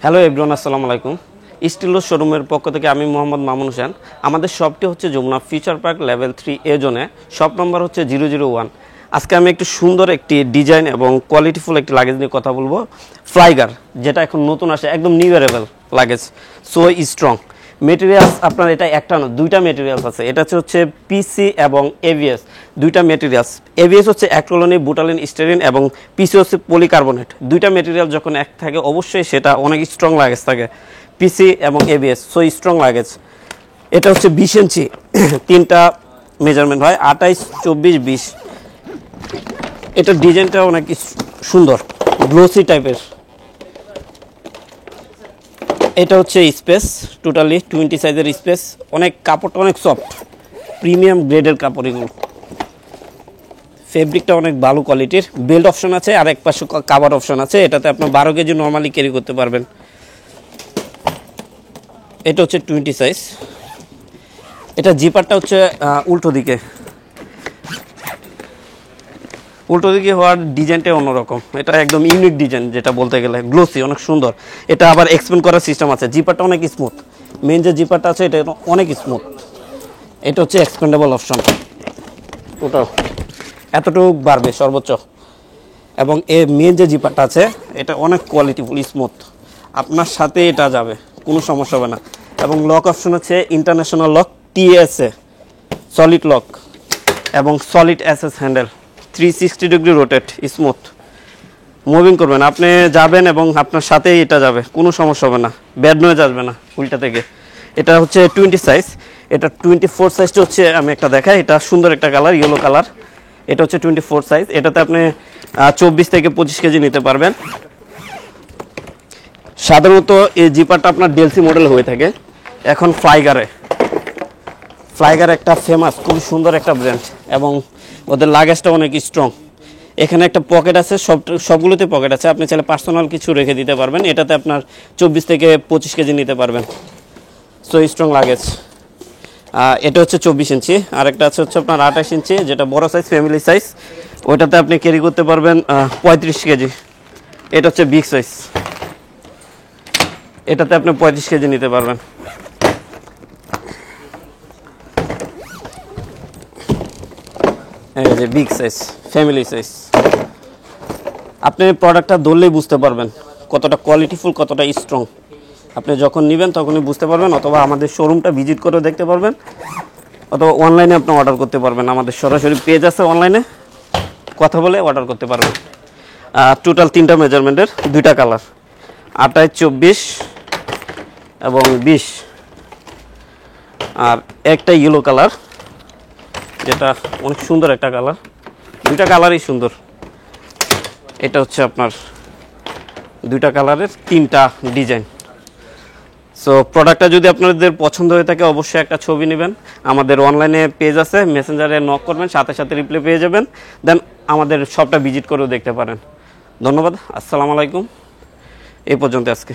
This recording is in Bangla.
হ্যালো এভরিওয়ান, আসসালামু আলাইকুম। স্টিলো শোরুমের পক্ষ থেকে আমি মোহাম্মদ মামুন হোসেন। আমাদের শপটি হচ্ছে যমুনা ফিউচার পার্ক লেভেল 3 এ জোনে। শপ নম্বর হচ্ছে 001। আজকে আমি একটু সুন্দর একটি ডিজাইন এবং কোয়ালিটিফুল একটি লাগেজ নিয়ে কথা বলবো। ফ্লাইগার, যেটা এখন নতুন আসে, একদম new arrival luggage, so strong. Materials আপনার এটা একটা না, দুইটা মেটেরিয়ালস আছে। এটা হচ্ছে পিসি এবং এভিএস, দুইটা মেটেরিয়ালস। এভিএস হচ্ছে অ্যাক্রিলিক, বুটালিন, স্টেরিন এবং পিসি হচ্ছে পলিকার্বনেট। দুইটা মেটেরিয়াল যখন এক থাকে অবশ্যই সেটা অনেক স্ট্রং লাগেজ থাকে, পিসি এবং এভিএস, সো স্ট্রং লাগেজ। এটা হচ্ছে 20 ইঞ্চি, তিনটা মেজারমেন্ট হয়, 28, 24, 20। এটার ডিজাইনটা অনেক সুন্দর, গ্লোসি টাইপের। এটা হচ্ছে স্পেস, টোটালি 20 সাইজের স্পেস। অনেক কাপড়টা অনেক সফট, প্রিমিয়াম গ্রেডের কাপড় এগুলো। ফেব্রিকটা অনেক ভালো কোয়ালিটির। বেল্ট অপশন আছে, আর এক পাশে কাভার অপশন আছে। এটাতে আপনার 12 কেজি নর্মালি ক্যারি করতে পারবেন। এটা হচ্ছে 20 সাইজ। এটা জিপারটা হচ্ছে উল্টো দিকে হওয়ার ডিজাইনটা অন্যরকম। এটা একদম ইউনিক ডিজাইন, যেটা বলতে গেলে গ্লোসি, অনেক সুন্দর। এটা আবার এক্সপেন্ড করার সিস্টেম আছে। জিপারটা অনেক স্মুথ, মেন যে জিপারটা আছে এটা অনেক স্মুথ। এটা হচ্ছে এক্সপেন্ডেবল অপশন, ওটা এতটুকু বাড়বে সর্বোচ্চ। এবং মেন যে জিপারটা আছে এটা অনেক কোয়ালিটিফুল, স্মুথ, আপনার সাথে এটা যাবে, কোনো সমস্যা হবে না। এবং লক অপশন হচ্ছে international lock, TSA solid lock এবং solid SS handle, 360 degree rotate, smooth moving করবেন, আপনি যাবেন এবং আপনার সাথেই এটা যাবে, কোনো সমস্যা হবে না, ব্যাড নয়েজ আসবে না উল্টা থেকে। এটা হচ্ছে 20 সাইজ। এটা 24 সাইজটা হচ্ছে, আমি একটা দেখাই, এটা সুন্দর একটা কালার, ইয়েলো কালার। এটা হচ্ছে 24 সাইজ। এটাতে আপনি 24 থেকে 25 কেজি নিতে পারবেন। সাধারণত এই জিপারটা আপনার ডেলসি মডেল হয়ে থাকে। এখন ফ্লাইগার একটা ফেমাস, খুব সুন্দর একটা ব্র্যান্ড, এবং ওদের লাগেজটা অনেক স্ট্রং। এখানে একটা পকেট আছে, সবগুলোতে পকেট আছে, আপনি চাইলে পার্সোনাল কিছু রেখে দিতে পারবেন। এটাতে আপনার 24 থেকে 25 কেজি নিতে পারবেন, সো স্ট্রং লাগেজ। এটা হচ্ছে 24 ইঞ্চি। আরেকটা হচ্ছে আপনার 28 ইঞ্চি, যেটা বড় সাইজ, ফ্যামিলি সাইজ। ওইটাতে আপনি ক্যারি করতে পারবেন 35 কেজি। এটা হচ্ছে বিগ সাইজ, এটাতে আপনি 35 কেজি নিতে পারবেন। এই যে বিগ সাইজ, ফ্যামিলি সাইজ। আপনি প্রোডাক্টটা ধরলেই বুঝতে পারবেন কতটা কোয়ালিটিফুল, কতটা স্ট্রং। আপনি যখন নেবেন তখনই বুঝতে পারবেন, অথবা আমাদের শোরুমটা ভিজিট করে দেখতে পারবেন, অথবা অনলাইনে আপনি অর্ডার করতে পারবেন। আমাদের সরাসরি পেজ আছে, অনলাইনে কথা বলে অর্ডার করতে পারবেন। টোটাল 3টা মেজারমেন্টের, 2টা কালার, 28, 24 এবং 20। আর একটা ইয়েলো কালার, যেটা অনেক সুন্দর একটা কালার। 2টা কালারই সুন্দর। এটা হচ্ছে আপনার 2টা কালারের 3টা ডিজাইন। সো প্রোডাক্টটা যদি আপনাদের পছন্দ হয়ে থাকে অবশ্যই একটা ছবি নেবেন। আমাদের অনলাইনে পেজ আছে, মেসেঞ্জারে নক করবেন, সাথে সাথে রিপ্লাই পেয়ে যাবেন। দেন আমাদের শপটা ভিজিট করেও দেখতে পারেন। ধন্যবাদ, আসসালামু আলাইকুম। এই পর্যন্ত আজকে।